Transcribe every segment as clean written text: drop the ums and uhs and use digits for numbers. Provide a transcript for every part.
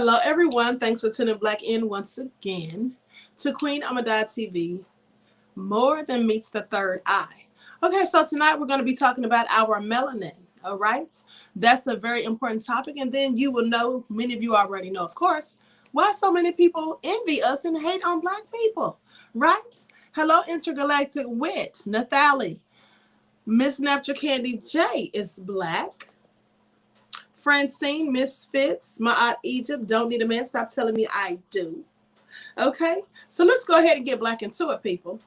Hello, everyone. Thanks for tuning back in once again to Queen Ahmadiyyah TV, More Than Meets the Third Eye. Okay, so tonight we're going to be talking about our melanin, all right? That's a very important topic, and then you will know, many of you already know, of course, why so many people envy us and hate on Black people, right? Hello, Intergalactic Wit, Nathali. Miss Napture Candy J is Black. Francine, Misfits, Ma'at Egypt, Don't Need a Man, Stop Telling Me I Do. Okay, so let's go ahead and get black into it, people.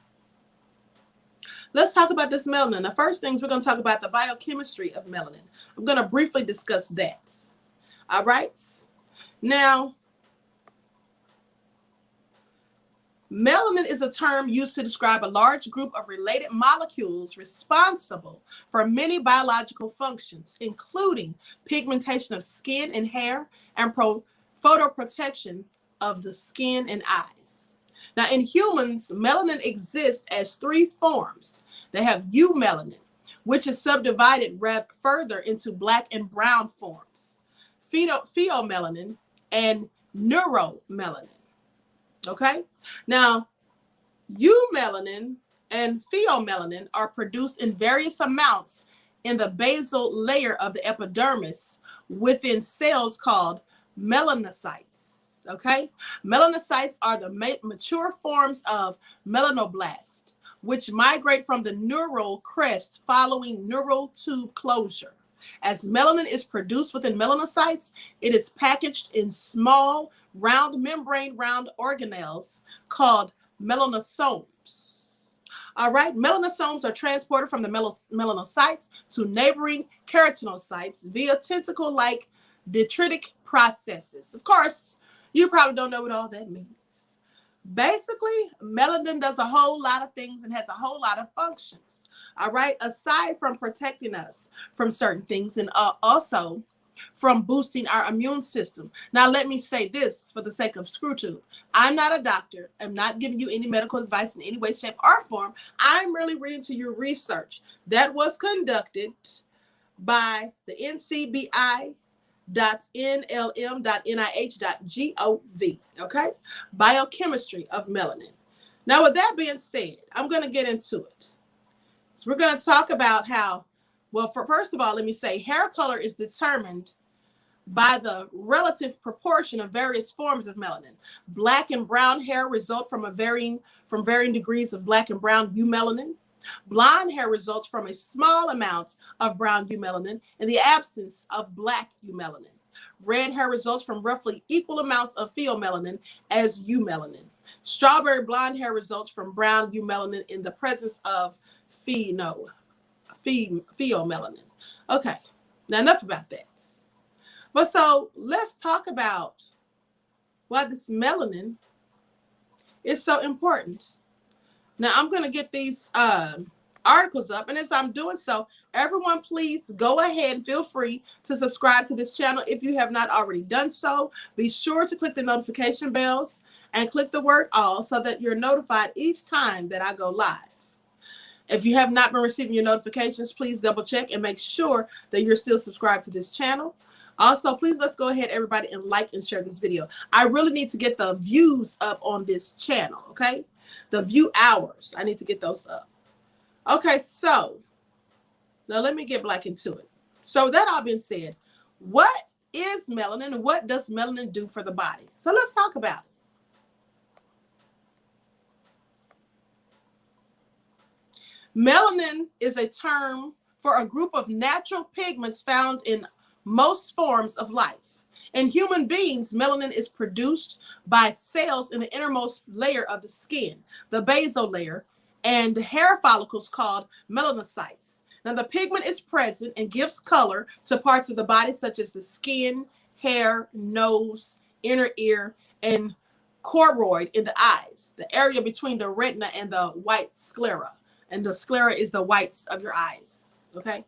Let's talk about this melanin. The first things we're going to talk about the biochemistry of melanin. I'm going to briefly discuss that. All right. Now, melanin is a term used to describe a large group of related molecules responsible for many biological functions, including pigmentation of skin and hair and photoprotection of the skin and eyes. Now, in humans, melanin exists as three forms. They have eumelanin, which is subdivided further into black and brown forms, pheomelanin, and neuromelanin. Okay, now eumelanin and pheomelanin are produced in various amounts in the basal layer of the epidermis within cells called melanocytes. Okay, melanocytes are the mature forms of melanoblasts, which migrate from the neural crest following neural tube closure. As melanin is produced within melanocytes, it is packaged in small, round organelles called melanosomes. All right, melanosomes are transported from the melanocytes to neighboring keratinocytes via tentacle-like dendritic processes. Of course, you probably don't know what all that means. Basically, melanin does a whole lot of things and has a whole lot of functions. All right, aside from protecting us from certain things and also from boosting our immune system. Now, let me say this for the sake of ScrewTube. I'm not a doctor. I'm not giving you any medical advice in any way, shape, or form. I'm really reading to you research that was conducted by the NCBI.NLM.NIH.gov. Okay, biochemistry of melanin. Now, with that being said, I'm going to get into it. So we're going to talk about how, well, first of all, let me say hair color is determined by the relative proportion of various forms of melanin. Black and brown hair result from varying degrees of black and brown eumelanin. Blonde hair results from a small amount of brown eumelanin in the absence of black eumelanin. Red hair results from roughly equal amounts of pheomelanin as eumelanin. Strawberry blonde hair results from brown eumelanin in the presence of pheomelanin. Okay, now enough about that. But so let's talk about why this melanin is so important. Now I'm going to get these articles up, and as I'm doing so, everyone please go ahead and feel free to subscribe to this channel if you have not already done so. Be sure to click the notification bells and click the word all so that you're notified each time that I go live. If you have not been receiving your notifications, please double check and make sure that you're still subscribed to this channel. Also, please let's go ahead, everybody, and like and share this video. I really need to get the views up on this channel, okay? The view hours, I need to get those up. Okay, so now let me get black into it. So that all being said, what is melanin and what does melanin do for the body? So let's talk about it. Melanin is a term for a group of natural pigments found in most forms of life. In human beings, melanin is produced by cells in the innermost layer of the skin, the basal layer, and hair follicles called melanocytes. Now, the pigment is present and gives color to parts of the body such as the skin, hair, nose, inner ear, and choroid in the eyes, the area between the retina and the white sclera. And the sclera is the whites of your eyes, okay?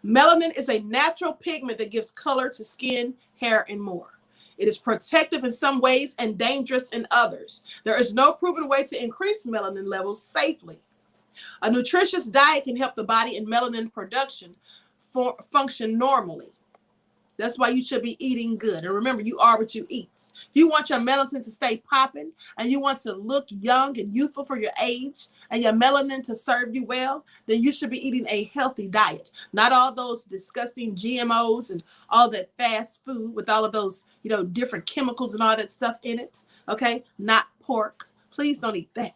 Melanin is a natural pigment that gives color to skin, hair, and more. It is protective in some ways and dangerous in others. There is no proven way to increase melanin levels safely. A nutritious diet can help the body in melanin production function normally. That's why you should be eating good. And remember, you are what you eat. If you want your melanin to stay popping and you want to look young and youthful for your age and your melanin to serve you well, then you should be eating a healthy diet. Not all those disgusting GMOs and all that fast food with all of those, different chemicals and all that stuff in it. Okay? Not pork. Please don't eat that.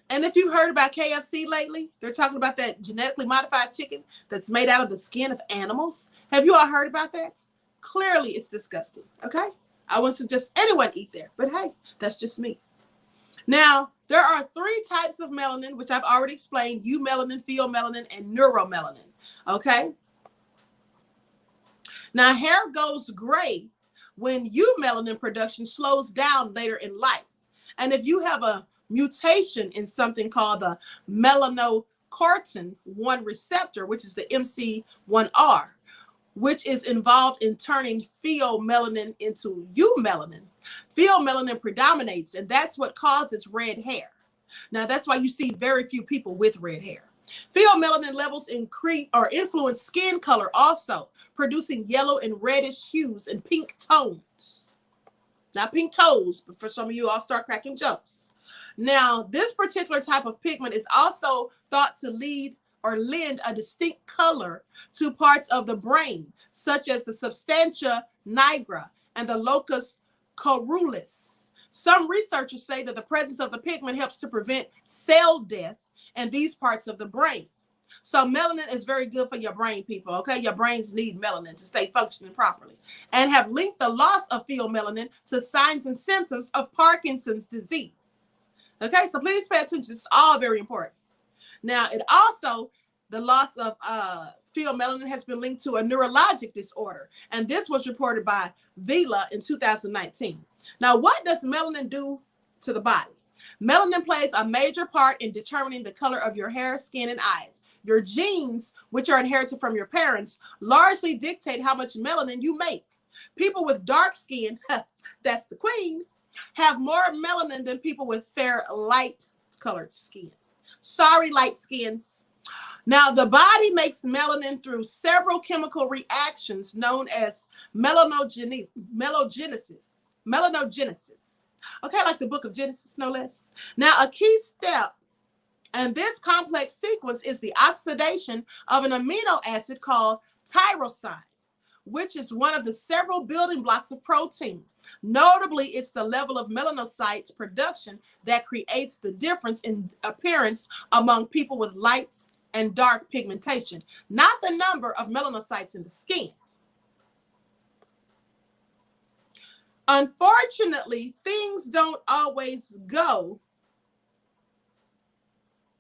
And if you've heard about KFC lately, they're talking about that genetically modified chicken that's made out of the skin of animals. Have you all heard about that? Clearly, it's disgusting, okay? I wouldn't suggest anyone eat there, but hey, that's just me. Now, there are 3 types of melanin, which I've already explained: eumelanin, pheomelanin, and neuromelanin, okay? Now, hair goes gray when eumelanin production slows down later in life. And if you have a mutation in something called the melanocortin 1 receptor, which is the MC1R, which is involved in turning pheomelanin into eumelanin. Pheomelanin predominates, and that's what causes red hair. Now, that's why you see very few people with red hair. Pheomelanin levels increase or influence skin color also, producing yellow and reddish hues and pink tones. Not pink toes, but for some of you, I'll start cracking jokes. Now, this particular type of pigment is also thought to lend a distinct color to parts of the brain, such as the substantia nigra and the locus coeruleus. Some researchers say that the presence of the pigment helps to prevent cell death in these parts of the brain. So melanin is very good for your brain, people, okay? Your brains need melanin to stay functioning properly, and have linked the loss of pheomelanin to signs and symptoms of Parkinson's disease. Okay, so please pay attention. It's all very important. Now, the loss of pheomelanin has been linked to a neurologic disorder, and this was reported by Vila in 2019. Now, what does melanin do to the body? Melanin plays a major part in determining the color of your hair, skin, and eyes. Your genes, which are inherited from your parents, largely dictate how much melanin you make. People with dark skin, that's the queen, have more melanin than people with fair, light-colored skin. Sorry, light skins. Now, the body makes melanin through several chemical reactions known as melanogenesis. Okay, like the book of Genesis, no less. Now, a key step in this complex sequence is the oxidation of an amino acid called tyrosine, which is one of the several building blocks of protein. Notably, it's the level of melanocytes production that creates the difference in appearance among people with light and dark pigmentation, not the number of melanocytes in the skin. Unfortunately, things don't always go.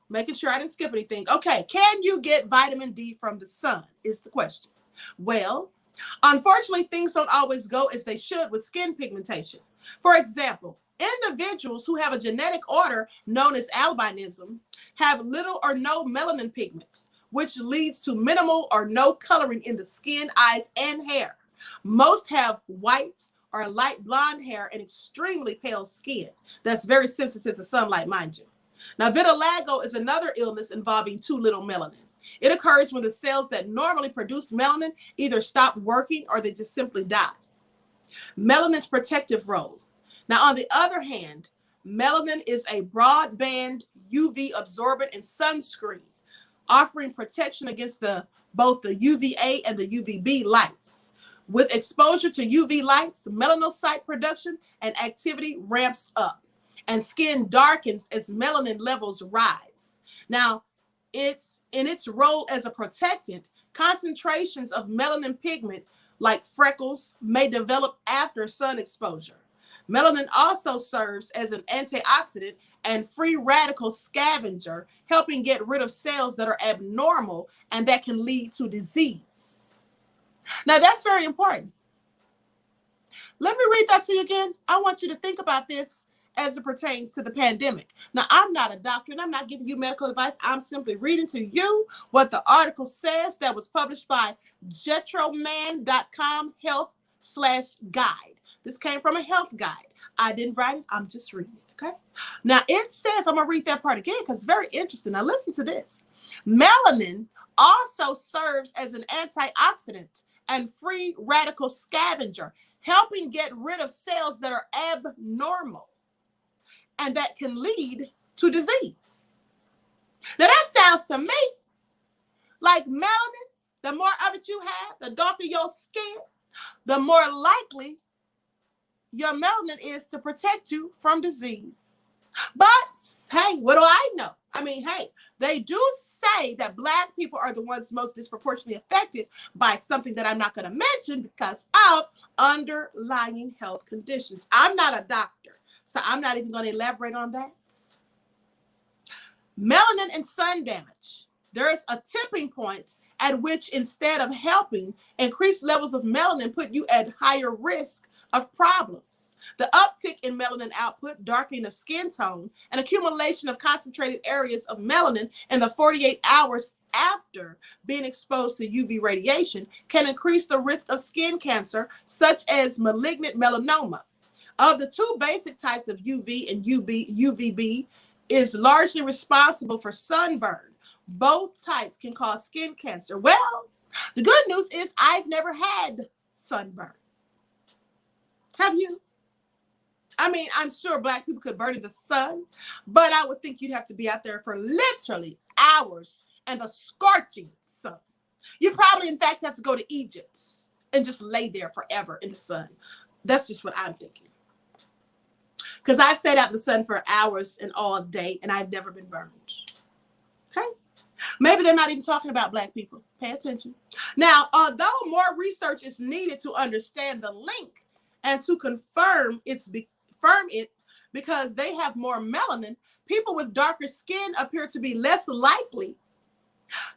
Making sure I didn't skip anything. Okay, can you get vitamin D from the sun is the question. Well, unfortunately, things don't always go as they should with skin pigmentation. For example, individuals who have a genetic order known as albinism have little or no melanin pigment, which leads to minimal or no coloring in the skin, eyes, and hair. Most have white or light blonde hair and extremely pale skin that's very sensitive to sunlight, mind you. Now, vitiligo is another illness involving too little melanin. It occurs when the cells that normally produce melanin either stop working or they just simply die. Melanin's protective role. Now, on the other hand, melanin is a broadband UV absorbent and sunscreen, offering protection against both the UVA and the UVB lights. With exposure to UV lights, melanocyte production and activity ramps up, and skin darkens as melanin levels rise. Now, in its role as a protectant, concentrations of melanin pigment like freckles may develop after sun exposure. Melanin also serves as an antioxidant and free radical scavenger, helping get rid of cells that are abnormal and that can lead to disease. Now, that's very important. Let me read that to you again. I want you to think about this as it pertains to the pandemic. Now, I'm not a doctor and I'm not giving you medical advice. I'm simply reading to you what the article says that was published by jetroman.com health/guide. This came from a health guide. I didn't write it. I'm just reading it, okay? Now, it says, I'm going to read that part again because it's very interesting. Now, listen to this. Melanin, also serves as an antioxidant and free radical scavenger, helping get rid of cells that are abnormal and that can lead to disease. Now that sounds to me like melanin. The more of it you have, the darker your skin, the more likely your melanin is to protect you from disease. But hey, what do I know? I mean, hey, they do say that Black people are the ones most disproportionately affected by something that I'm not going to mention because of underlying health conditions. I'm not a doctor, so I'm not even going to elaborate on that. Melanin and sun damage. There's a tipping point at which, instead of helping, increased levels of melanin put you at higher risk of problems. The uptick in melanin output, darkening of skin tone, and accumulation of concentrated areas of melanin in the 48 hours after being exposed to UV radiation can increase the risk of skin cancer, such as malignant melanoma. Of the two basic types of UV and UVB is largely responsible for sunburn. Both types can cause skin cancer. Well, the good news is I've never had sunburn. Have you? I mean, I'm sure Black people could burn in the sun, but I would think you'd have to be out there for literally hours in the scorching sun. You probably, in fact, have to go to Egypt and just lay there forever in the sun. That's just what I'm thinking. Because I've stayed out in the sun for hours and all day, and I've never been burned. Okay? Maybe they're not even talking about Black people. Pay attention. Now, although more research is needed to understand the link and to confirm it because they have more melanin, people with darker skin appear to be less likely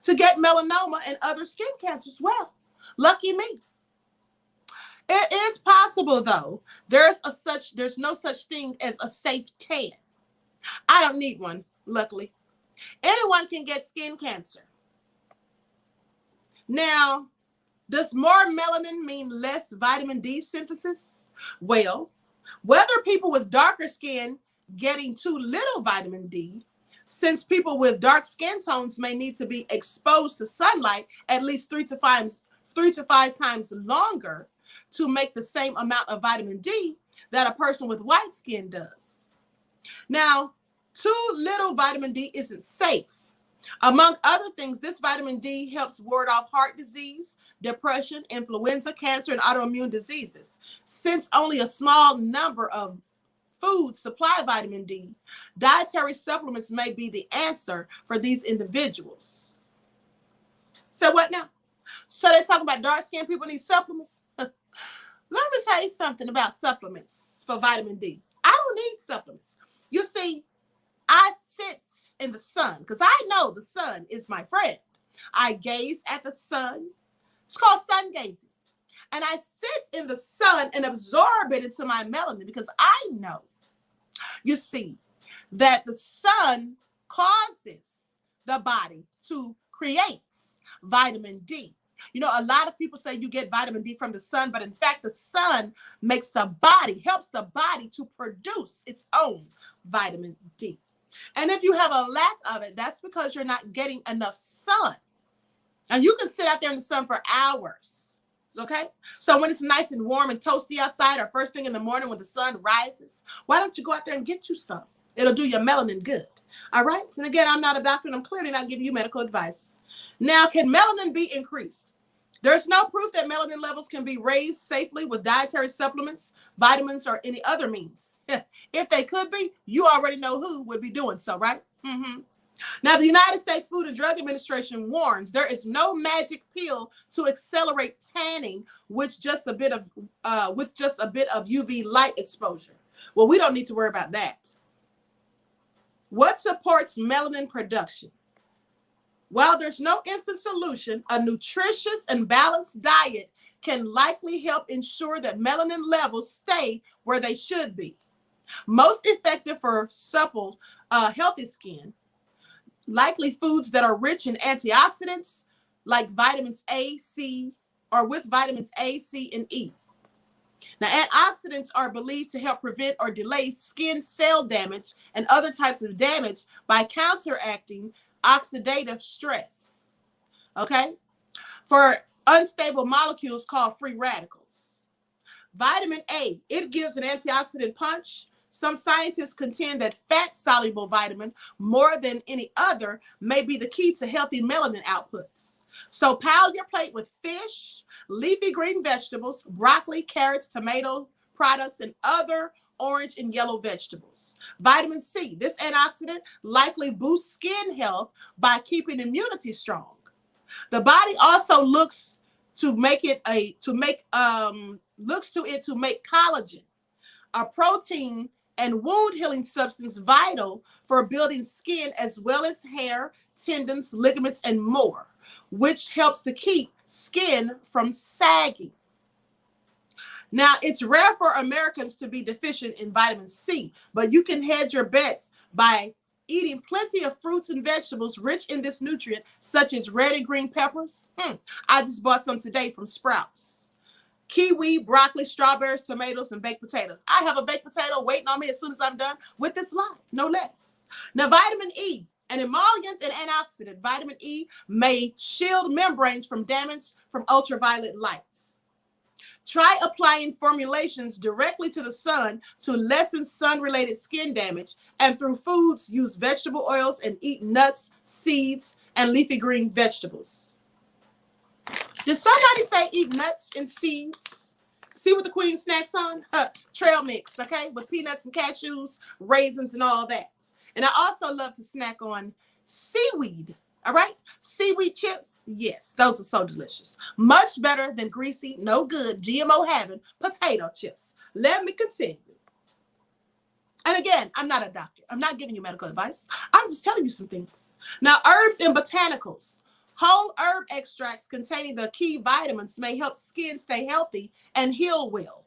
to get melanoma and other skin cancers. Well, lucky me. It is possible, though. There's no such thing as a safe tan. I don't need one, luckily. Anyone can get skin cancer. Now, does more melanin mean less vitamin D synthesis? Well, whether people with darker skin getting too little vitamin D, since people with dark skin tones may need to be exposed to sunlight at least 3 to 5 times longer to make the same amount of vitamin D that a person with white skin does. Now, too little vitamin D isn't safe. Among other things, this vitamin D helps ward off heart disease, depression, influenza, cancer, and autoimmune diseases. Since only a small number of foods supply vitamin D, dietary supplements may be the answer for these individuals. So what now? So they talk about dark-skinned people need supplements? Let me tell you something about supplements for vitamin D. I don't need supplements. You see, I sit in the sun because I know the sun is my friend. I gaze at the sun. It's called sun gazing. And I sit in the sun and absorb it into my melanin because I know, you see, that the sun causes the body to create vitamin D. You know, a lot of people say you get vitamin D from the sun, but in fact, the sun helps the body to produce its own vitamin D. And if you have a lack of it, that's because you're not getting enough sun. And you can sit out there in the sun for hours, okay? So when it's nice and warm and toasty outside, or first thing in the morning when the sun rises, why don't you go out there and get you some? It'll do your melanin good, all right? And again, I'm not a doctor, and I'm clearly not giving you medical advice. Now, can melanin be increased? There's no proof that melanin levels can be raised safely with dietary supplements, vitamins, or any other means. If they could be, you already know who would be doing so, right? Now, the United States Food and Drug Administration warns there is no magic pill to accelerate tanning with just a bit of UV light exposure. Well, we don't need to worry about that. What supports melanin production? While there's no instant solution, a nutritious and balanced diet can likely help ensure that melanin levels stay where they should be. Most effective for supple, healthy skin, likely foods that are rich in antioxidants like vitamins A, C, or with vitamins A, C, and E. Now, antioxidants are believed to help prevent or delay skin cell damage and other types of damage by counteracting oxidative stress. okay, for unstable molecules called free radicals. Vitamin A, it gives an antioxidant punch. Some scientists contend that fat-soluble vitamin, more than any other, may be the key to healthy melanin outputs. So pile your plate with fish, leafy green vegetables, broccoli, carrots, tomato products, and other orange and yellow vegetables. Vitamin C, this antioxidant likely boosts skin health by keeping immunity strong. The body also looks to make collagen, a protein and wound healing substance vital for building skin as well as hair, tendons, ligaments, and more, which helps to keep skin from sagging. Now, it's rare for Americans to be deficient in vitamin C, but you can hedge your bets by eating plenty of fruits and vegetables rich in this nutrient, such as red and green peppers. I just bought some today from Sprouts. Kiwi, broccoli, strawberries, tomatoes, and baked potatoes. I have a baked potato waiting on me as soon as I'm done with this live, no less. Now, vitamin E, an emollient and antioxidant. Vitamin E may shield membranes from damage from ultraviolet lights. Try applying formulations directly to the sun to lessen sun-related skin damage, and through foods, use vegetable oils and eat nuts, seeds, and leafy green vegetables. Did somebody say eat nuts and seeds? See what the queen snacks on? Trail mix, okay? With peanuts and cashews, raisins, and all that. And I also love to snack on seaweed, all right? Seaweed chips, yes, those are so delicious. Much better than greasy, no good, GMO having potato chips. Let me continue. And again, I'm not a doctor. I'm not giving you medical advice. I'm just telling you some things. Now, herbs and botanicals. Whole herb extracts containing the key vitamins may help skin stay healthy and heal well.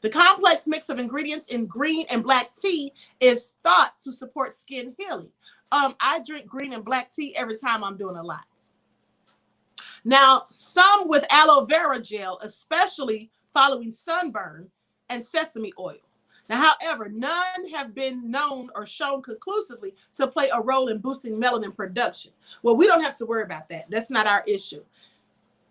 The complex mix of ingredients in green and black tea is thought to support skin healing. I drink green and black tea every time I'm doing a live. Now, some with aloe vera gel, especially following sunburn, and sesame oil. Now, however, none have been known or shown conclusively to play a role in boosting melanin production. Well, we don't have to worry about that. That's not our issue.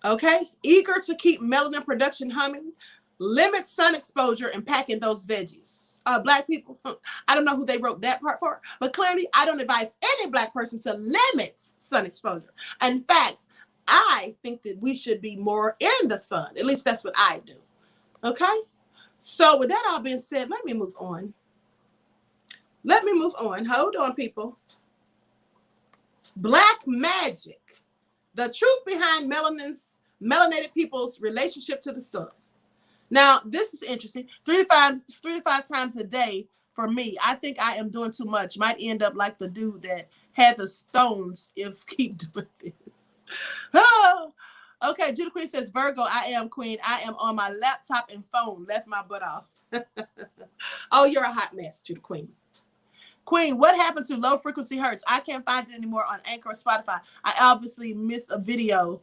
Okay? Eager to keep melanin production humming, limit sun exposure and packing those veggies. Black people, I don't know who they wrote that part for, but clearly I don't advise any Black person to limit sun exposure. In fact, I think that we should be more in the sun. At least that's what I do. Okay? So with that all being said, let me move on. Hold on, people. Black magic. The truth behind melanated people's relationship to the sun. Now, this is interesting. 3 to 5 times a day for me. I think I am doing too much. Might end up like the dude that had the stones if keep doing this. Oh. Okay, Judah Queen says, Virgo, I am queen. I am on my laptop and phone. Left my butt off. Oh, you're a hot mess, Judah Queen. Queen, what happened to low frequency hertz? I can't find it anymore on Anchor or Spotify. I obviously missed a video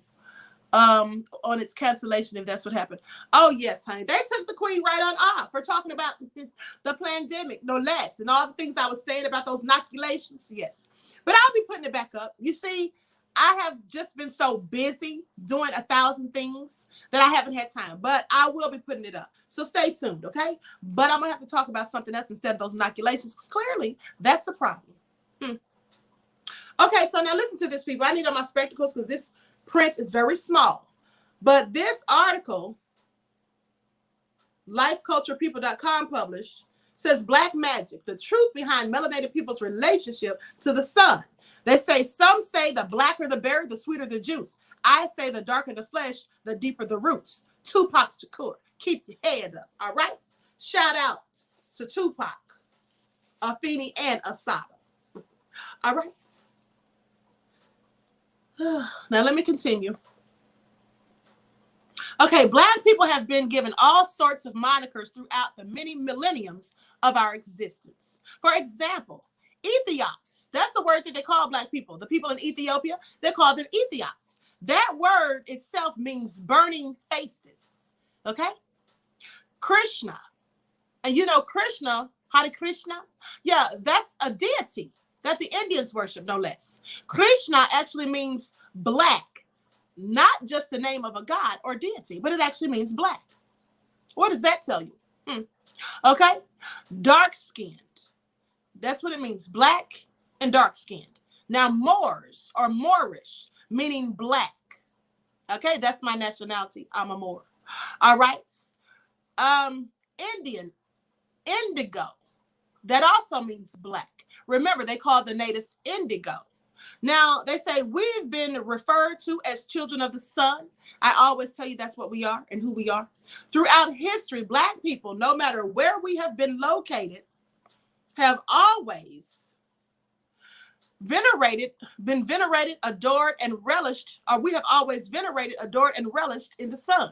on its cancellation, if that's what happened. Oh, yes, honey. They took the queen right on off for talking about the pandemic, no less, and all the things I was saying about those inoculations. Yes. But I'll be putting it back up. You see, I have just been so busy doing 1,000 things that I haven't had time, but I will be putting it up. So stay tuned, okay? But I'm going to have to talk about something else instead of those inoculations, because clearly that's a problem. Okay, so now listen to this, people. I need on my spectacles because this print is very small. But this article, lifeculturepeople.com published, says Black magic, the truth behind melanated people's relationship to the sun. They say, some say the blacker the berry, the sweeter the juice. I say the darker the flesh, the deeper the roots. Tupac Shakur, keep your head up, all right? Shout out to Tupac, Afeni, and Asada. All right? Now let me continue. Okay, Black people have been given all sorts of monikers throughout the many millenniums of our existence. For example, Ethiops, that's the word that they call Black people. The people in Ethiopia, they call them Ethiops. That word itself means burning faces, okay? Krishna, and you know Krishna, Hare Krishna? Yeah, that's a deity that the Indians worship, no less. Krishna actually means black, not just the name of a god or deity, but it actually means black. What does that tell you? Okay, dark-skinned. That's what it means, black and dark-skinned. Now, Moors or Moorish, meaning black. Okay, that's my nationality. I'm a Moor. All right. Indian, indigo. That also means black. Remember, they call the natives indigo. Now, they say we've been referred to as children of the sun. I always tell you that's what we are and who we are. Throughout history, black people, no matter where we have been located, have always been venerated, adored, and relished, or we have always venerated, adored, and relished in the sun.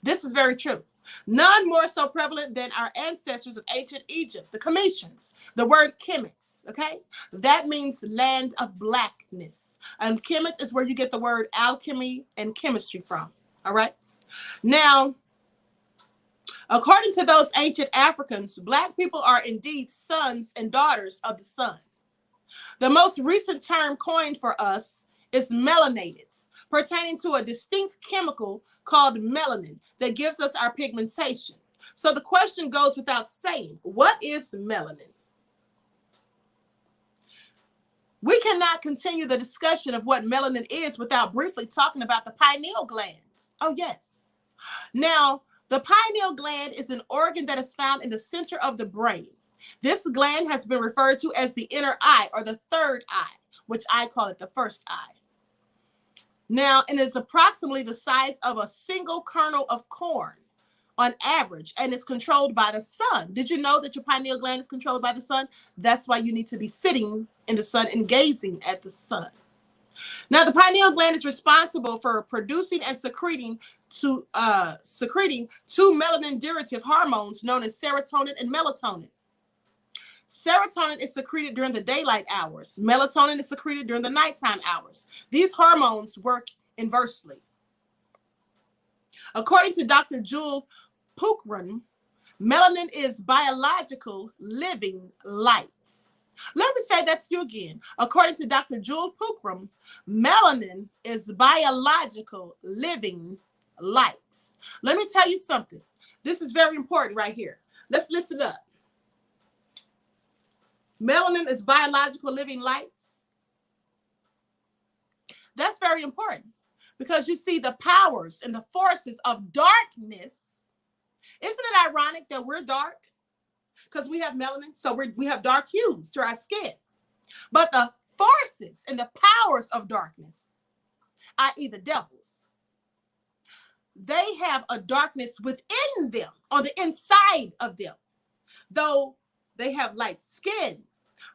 This is very true. None more so prevalent than our ancestors of ancient Egypt, the Cometians. The word Kemet, okay? That means land of blackness. And Kemet is where you get the word alchemy and chemistry from, all right? Now, according to those ancient Africans, black people are indeed sons and daughters of the sun. The most recent term coined for us is melanated, pertaining to a distinct chemical called melanin that gives us our pigmentation. So the question goes without saying, what is melanin? We cannot continue the discussion of what melanin is without briefly talking about the pineal gland. Oh, yes. Now, the pineal gland is an organ that is found in the center of the brain. This gland has been referred to as the inner eye or the third eye, which I call it the first eye. Now, it is approximately the size of a single kernel of corn on average, and it's controlled by the sun. Did you know that your pineal gland is controlled by the sun? That's why you need to be sitting in the sun and gazing at the sun. Now, the pineal gland is responsible for producing and secreting two melanin-derivative hormones known as serotonin and melatonin. Serotonin is secreted during the daylight hours. Melatonin is secreted during the nighttime hours. These hormones work inversely. According to Dr. Jules Pookrum, melanin is biological living light. Let me say that to you again. According to Dr. Jules Pookrum, melanin is biological living light. Let me tell you something. This is very important right here. Let's listen up. Melanin is biological living lights. That's very important because you see the powers and the forces of darkness. Isn't it ironic that we're dark? Because we have melanin, so we have dark hues to our skin. But the forces and the powers of darkness, i.e. the devils, they have a darkness within them, on the inside of them. Though they have light skin,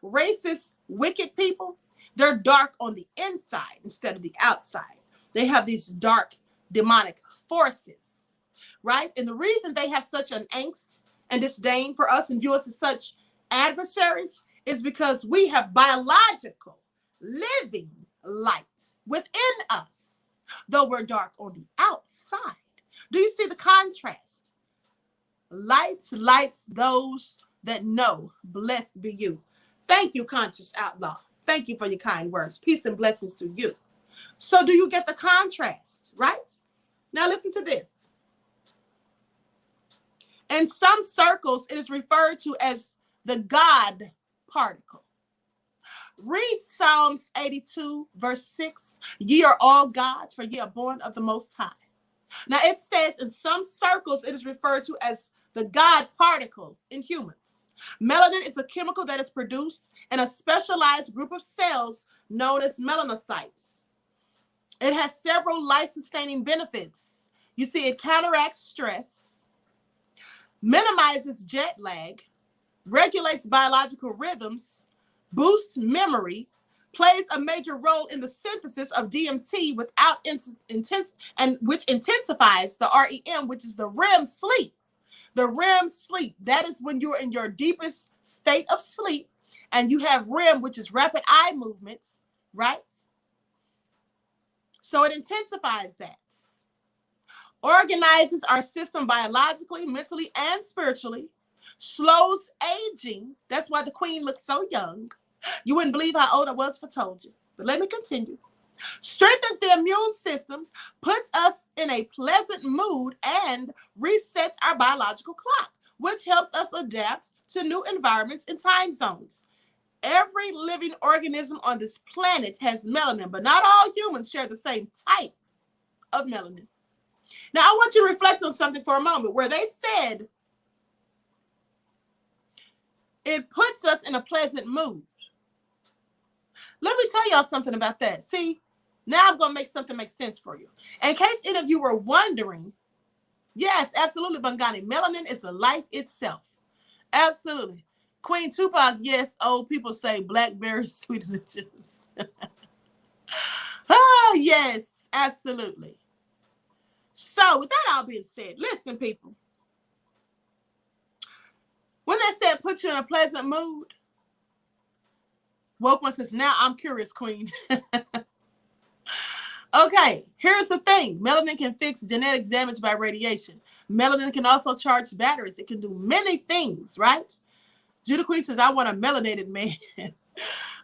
racist, wicked people, they're dark on the inside instead of the outside. They have these dark demonic forces, right? And the reason they have such an angst and disdain for us and view us as such adversaries is because we have biological living light within us, though we're dark on the outside. Do you see the contrast? Lights those that know. Blessed be you. Thank you, Conscious Outlaw. Thank you for your kind words. Peace and blessings to you. So do you get the contrast, right? Now listen to this. In some circles, it is referred to as the God particle. Read Psalms 82, verse 6. Ye are all gods, for ye are born of the Most High. Now it says in some circles, it is referred to as the God particle in humans. Melanin is a chemical that is produced in a specialized group of cells known as melanocytes. It has several life-sustaining benefits. You see, it counteracts stress, minimizes jet lag, regulates biological rhythms, boosts memory, plays a major role in the synthesis of DMT which intensifies the REM, which is the REM sleep. The REM sleep, that is when you're in your deepest state of sleep, and you have REM, which is rapid eye movements, right? So it intensifies that. Organizes our system biologically, mentally, and spiritually. Slows aging. That's why the queen looks so young. You wouldn't believe how old I was if I told you. But let me continue. Strengthens the immune system, puts us in a pleasant mood, and resets our biological clock, which helps us adapt to new environments and time zones. Every living organism on this planet has melanin, but not all humans share the same type of melanin. Now, I want you to reflect on something for a moment where they said it puts us in a pleasant mood. Let me tell y'all something about that. See, now I'm going to make something make sense for you. In case any of you were wondering, yes, absolutely, Bangani, melanin is the life itself. Absolutely. Queen Tupac, yes, old people say blackberries sweeter than juice. Oh, yes, absolutely. So with that all being said, listen, people. When they said put you in a pleasant mood, Woke One says, now I'm curious, Queen. Okay, here's the thing. Melanin can fix genetic damage by radiation. Melanin can also charge batteries. It can do many things, right? Judah Queen says, I want a melanated man.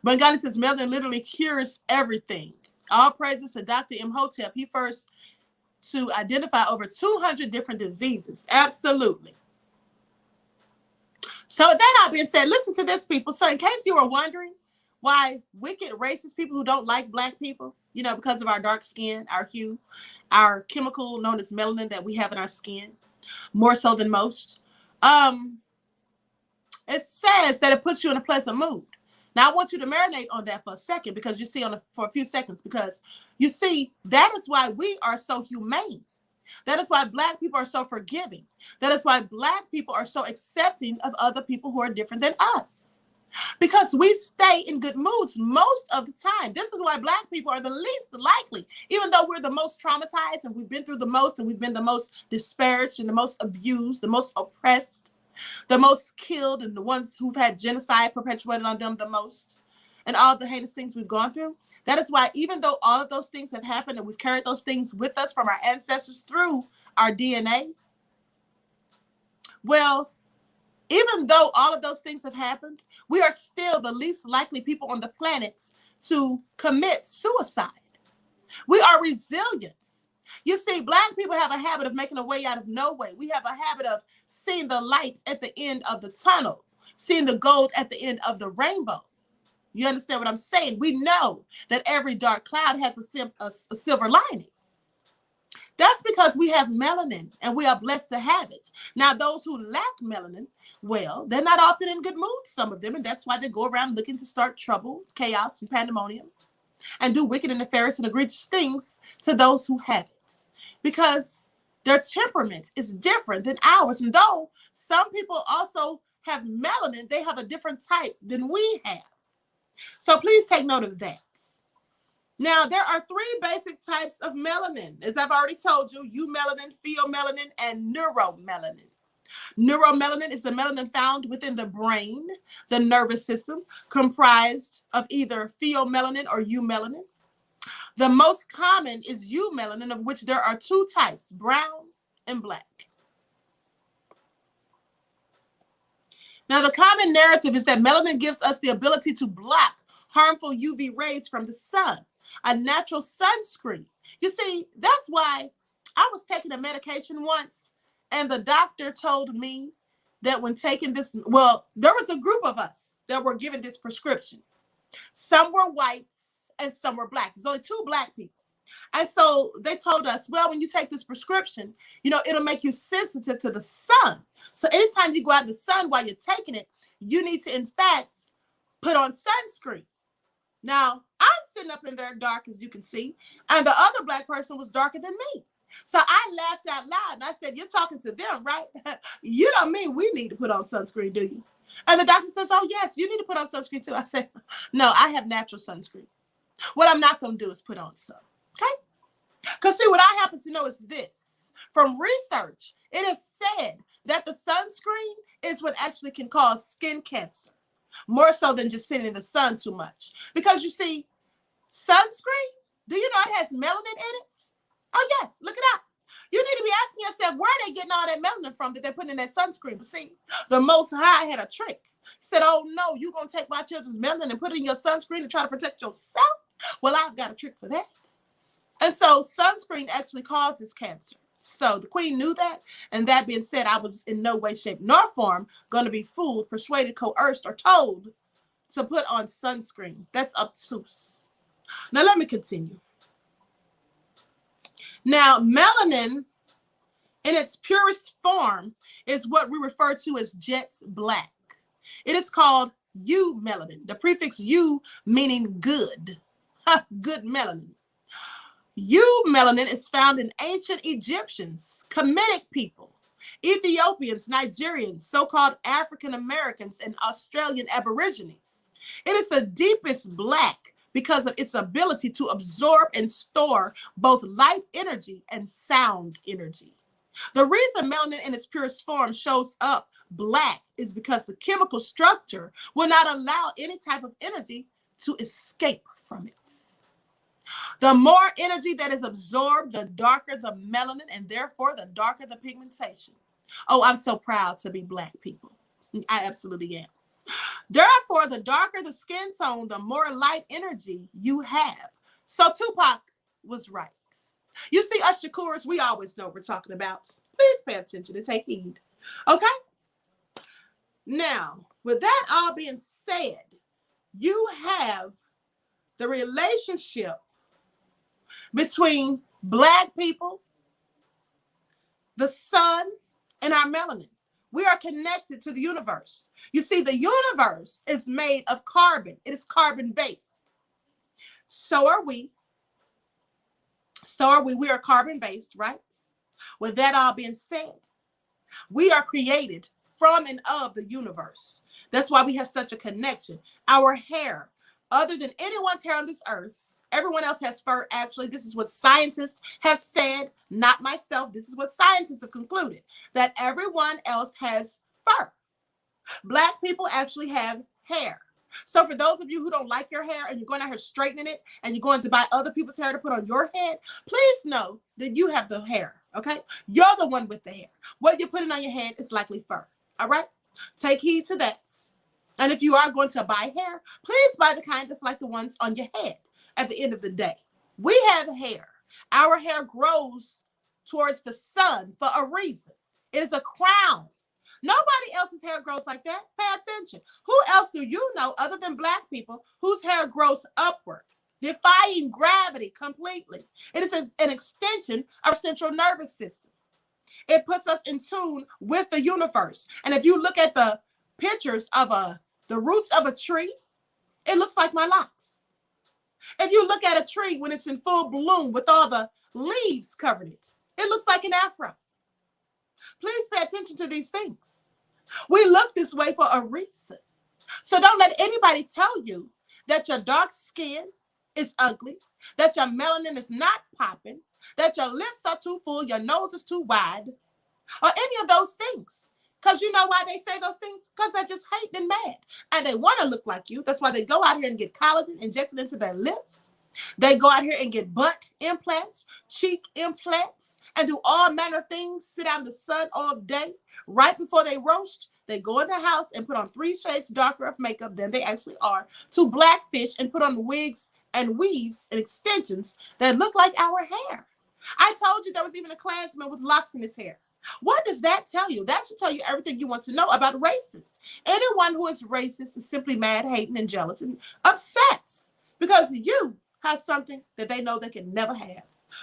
Bangani says, melanin literally cures everything. All praises to Dr. Imhotep. He first to identify over 200 different diseases. Absolutely. So with that all being said, listen to this, people. So in case you were wondering why wicked racist people who don't like black people, you know, because of our dark skin, our hue, our chemical known as melanin that we have in our skin, more so than most, it says that it puts you in a pleasant mood. Now, I want you to marinate on that for a second, because you see, for a few seconds, because you see, that is why we are so humane. That is why black people are so forgiving. That is why black people are so accepting of other people who are different than us. Because we stay in good moods most of the time. This is why black people are the least likely, even though we're the most traumatized and we've been through the most and we've been the most disparaged and the most abused, the most oppressed, the most killed, and the ones who've had genocide perpetuated on them the most, and all the heinous things we've gone through. That is why, even though all of those things have happened and we've carried those things with us from our ancestors through our DNA, well, even though all of those things have happened, we are still the least likely people on the planet to commit suicide. We are resilient. You see, black people have a habit of making a way out of no way. We have a habit of seeing the lights at the end of the tunnel, seeing the gold at the end of the rainbow. You understand what I'm saying? We know that every dark cloud has a silver lining. That's because we have melanin and we are blessed to have it. Now, those who lack melanin, well, they're not often in good moods, some of them, and that's why they go around looking to start trouble, chaos, and pandemonium, and do wicked and nefarious and egregious things to those who have it. Because their temperament is different than ours. And though some people also have melanin, they have a different type than we have. So please take note of that. Now, there are 3 basic types of melanin. As I've already told you, eumelanin, pheomelanin, and neuromelanin. Neuromelanin is the melanin found within the brain, the nervous system, comprised of either pheomelanin or eumelanin. The most common is eumelanin, of which there are 2 types, brown and black. Now, the common narrative is that melanin gives us the ability to block harmful UV rays from the sun, a natural sunscreen. You see, that's why I was taking a medication once, and the doctor told me that when taking this, well, there was a group of us that were given this prescription. Some were whites and some were black. There's only 2 black people. And so they told us, well, when you take this prescription, you know, it'll make you sensitive to the sun. So anytime you go out in the sun while you're taking it, you need to, in fact, put on sunscreen. Now, I'm sitting up in there dark, as you can see, and the other black person was darker than me. So I laughed out loud and I said, you're talking to them, right? You don't mean we need to put on sunscreen, do you? And the doctor says, oh, yes, you need to put on sunscreen too. I said, no, I have natural sunscreen. What I'm not going to do is put on some, okay? Because see, what I happen to know is this. From research, it is said that the sunscreen is what actually can cause skin cancer, more so than just sitting in the sun too much. Because you see, sunscreen, do you know it has melanin in it? Oh, yes, look it up. You need to be asking yourself, where are they getting all that melanin from that they're putting in that sunscreen? But see, the Most High had a trick. He said, oh, no, you're going to take my children's melanin and put it in your sunscreen and try to protect yourself? Well, I've got a trick for that. And so sunscreen actually causes cancer. So the queen knew that. And that being said, I was in no way, shape, nor form going to be fooled, persuaded, coerced, or told to put on sunscreen. That's obtuse. Now, let me continue. Now, melanin in its purest form is what we refer to as jet black. It is called eumelanin, the prefix eu meaning good. Good melanin. Eumelanin is found in ancient Egyptians, Kemetic people, Ethiopians, Nigerians, so-called African Americans, and Australian Aborigines. It is the deepest black because of its ability to absorb and store both light energy and sound energy. The reason melanin in its purest form shows up black is because the chemical structure will not allow any type of energy to escape from it. The more energy that is absorbed, the darker the melanin, and therefore the darker the pigmentation. Oh, I'm so proud to be black, people. I absolutely am. Therefore, the darker the skin tone, the more light energy you have. So Tupac was right. You see, us Shakurs, we always know what we're talking about. Please pay attention and take heed. Okay? Now, with that all being said, you have the relationship between black people, the sun, and our melanin. We are connected to the universe. You see, the universe is made of carbon. It is carbon-based. So are we. We are carbon-based, right? With that all being said, we are created from and of the universe. That's why we have such a connection. Our hair, other than anyone's hair on this earth, everyone else has fur. Actually, this is what scientists have said, not myself. This is what scientists have concluded, that everyone else has fur. Black people actually have hair. So for those of you who don't like your hair and you're going out here straightening it and you're going to buy other people's hair to put on your head, please know that you have the hair, okay? You're the one with the hair. What you're putting on your head is likely fur, all right? Take heed to that. And if you are going to buy hair, please buy the kind that's like the ones on your head. At the end of the day, we have hair. Our hair grows towards the sun for a reason. It is a crown. Nobody else's hair grows like that. Pay attention. Who else do you know other than black people whose hair grows upward, defying gravity completely? It is an extension of our central nervous system. It puts us in tune with the universe. And if you look at the pictures of the roots of a tree, it looks like my locks. If you look at a tree when it's in full bloom with all the leaves covered it looks like an afro. Please pay attention to these things. We look this way for a reason. So don't let anybody tell you that your dark skin is ugly, that your melanin is not popping, that your lips are too full, your nose is too wide, or any of those things. Because you know why they say those things? Because they're just hating and mad. And they want to look like you. That's why they go out here and get collagen injected into their lips. They go out here and get butt implants, cheek implants, and do all manner of things, sit out in the sun all day. Right before they roast, they go in the house and put on 3 shades darker of makeup than they actually are, to blackfish and put on wigs and weaves and extensions that look like our hair. I told you there was even a Klansman with locks in his hair. What does that tell you? That should tell you everything you want to know about racists. Anyone who is racist is simply mad, hating, and jealous and upset because you have something that they know they can never have.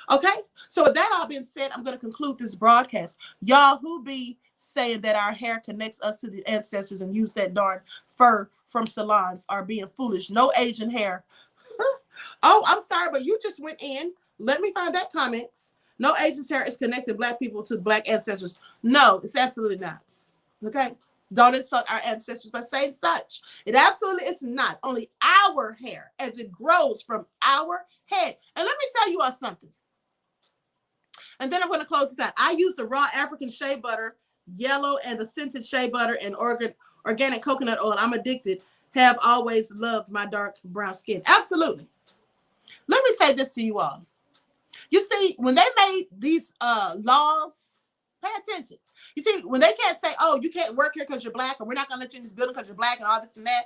Okay? So with that all being said, I'm going to conclude this broadcast. Y'all who be saying that our hair connects us to the ancestors and use that darn fur from salons are being foolish. No Asian hair. Oh, I'm sorry, but you just went in. Let me find that comment. No Asian's hair is connecting black people to black ancestors. No, it's absolutely not. Okay? Don't insult our ancestors by saying such. It absolutely is not. Only our hair as it grows from our head. And let me tell you all something. And then I'm going to close this out. I use the raw African shea butter, yellow, and the scented shea butter and organic coconut oil. I'm addicted. Have always loved my dark brown skin. Absolutely. Let me say this to you all. You see, when they made these laws, pay attention. You see, when they can't say, oh, you can't work here because you're black, or we're not going to let you in this building because you're black and all this and that.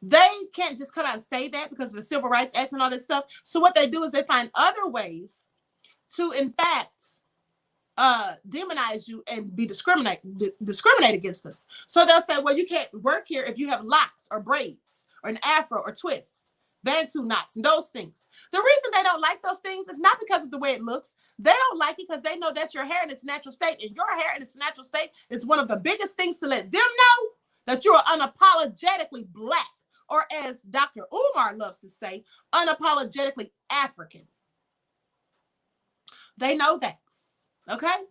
They can't just come out and say that because of the Civil Rights Act and all that stuff. So what they do is they find other ways to, in fact, demonize you and be discriminate against us. So they'll say, well, you can't work here if you have locks or braids or an afro or twist, Bantu knots, and those things. The reason they don't like those things is not because of the way it looks. They don't like it because they know that's your hair in its natural state, and your hair in its natural state is one of the biggest things to let them know that you are unapologetically Black, or as Dr. Umar loves to say, unapologetically African. They know that. Okay?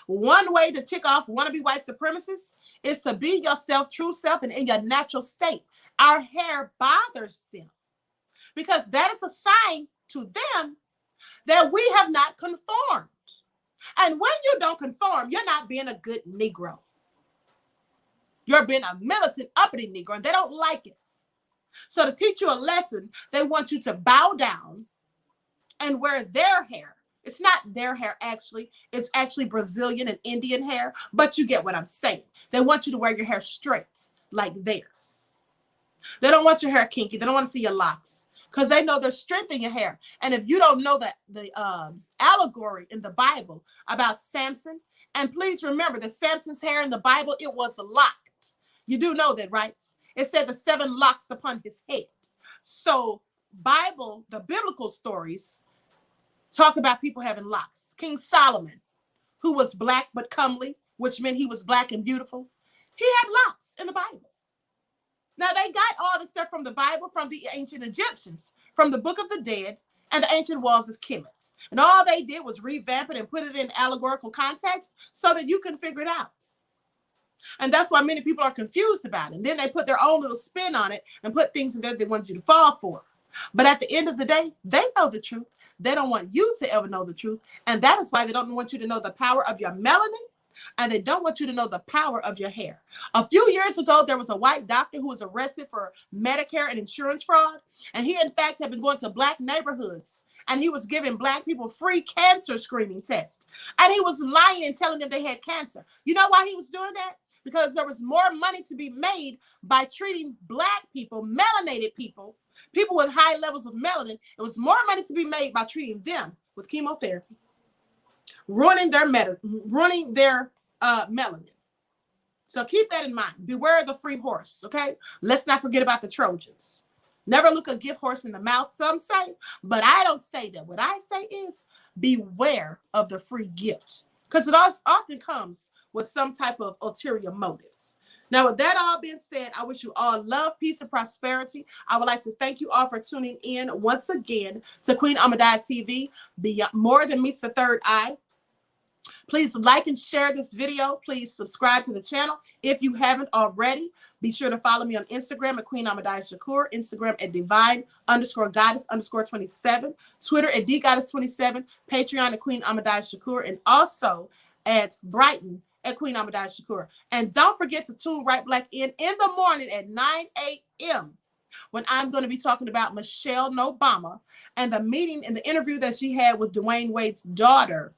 One way to tick off wannabe white supremacists is to be yourself, true self, and in your natural state. Our hair bothers them because that is a sign to them that we have not conformed. And when you don't conform, you're not being a good Negro. You're being a militant, uppity Negro, and they don't like it. So to teach you a lesson, they want you to bow down and wear their hair. It's not their hair, actually. It's actually Brazilian and Indian hair, but you get what I'm saying. They want you to wear your hair straight like theirs. They don't want your hair kinky. They don't want to see your locks because they know there's strength in your hair. And if you don't know that the allegory in the Bible about Samson, and please remember that Samson's hair in the Bible, it was locked. You do know that, right? It said the 7 locks upon his head. So the biblical stories talk about people having locks. King Solomon, who was Black but comely, which meant he was Black and beautiful, he had locks in the Bible. Now, they got all the stuff from the Bible, from the ancient Egyptians, from the Book of the Dead, and the ancient walls of Kemet. And all they did was revamp it and put it in allegorical context so that you can figure it out. And that's why many people are confused about it. And then they put their own little spin on it and put things in there they want you to fall for. But at the end of the day, they know the truth. They don't want you to ever know the truth. And that is why they don't want you to know the power of your melanin. And they don't want you to know the power of your hair. A few years ago, there was a white doctor who was arrested for Medicare and insurance fraud. And he, in fact, had been going to Black neighborhoods. And he was giving Black people free cancer screening tests. And he was lying and telling them they had cancer. You know why he was doing that? Because there was more money to be made by treating Black people, melanated people, people with high levels of melanin. It was more money to be made by treating them with chemotherapy, ruining their melanin. So keep that in mind. Beware of the free horse, okay? Let's not forget about the Trojans. Never look a gift horse in the mouth, some say, but I don't say that. What I say is beware of the free gift, because it often comes with some type of ulterior motives. Now, with that all being said, I wish you all love, peace, and prosperity. I would like to thank you all for tuning in once again to Queen Ahmadiyyah TV, Beyond More Than Meets the Third Eye. Please like and share this video. Please subscribe to the channel if you haven't already. Be sure to follow me on Instagram at QueenAhmadiyyah, Instagram at divine_goddess_27, Twitter at dgoddess27, Patreon at Queen Ahmadiyyah, and also at Brighton at Queen Ahmadiyyah. And don't forget to tune right back in the morning at 9 a.m. when I'm going to be talking about Michelle Obama and the meeting and the interview that she had with Dwayne Wade's daughter,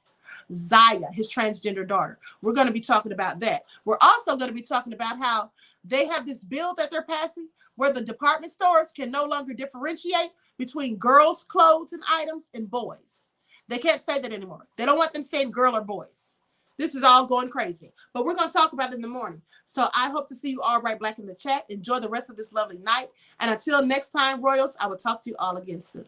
Zaya, his transgender daughter. We're going to be talking about that. We're also going to be talking about how they have this bill that they're passing where the department stores can no longer differentiate between girls' clothes and items and boys. They can't say that anymore. They don't want them saying girl or boys. This is all going crazy, but we're going to talk about it in the morning. So I hope to see you all right back in the chat. Enjoy the rest of this lovely night. And until next time, Royals, I will talk to you all again soon.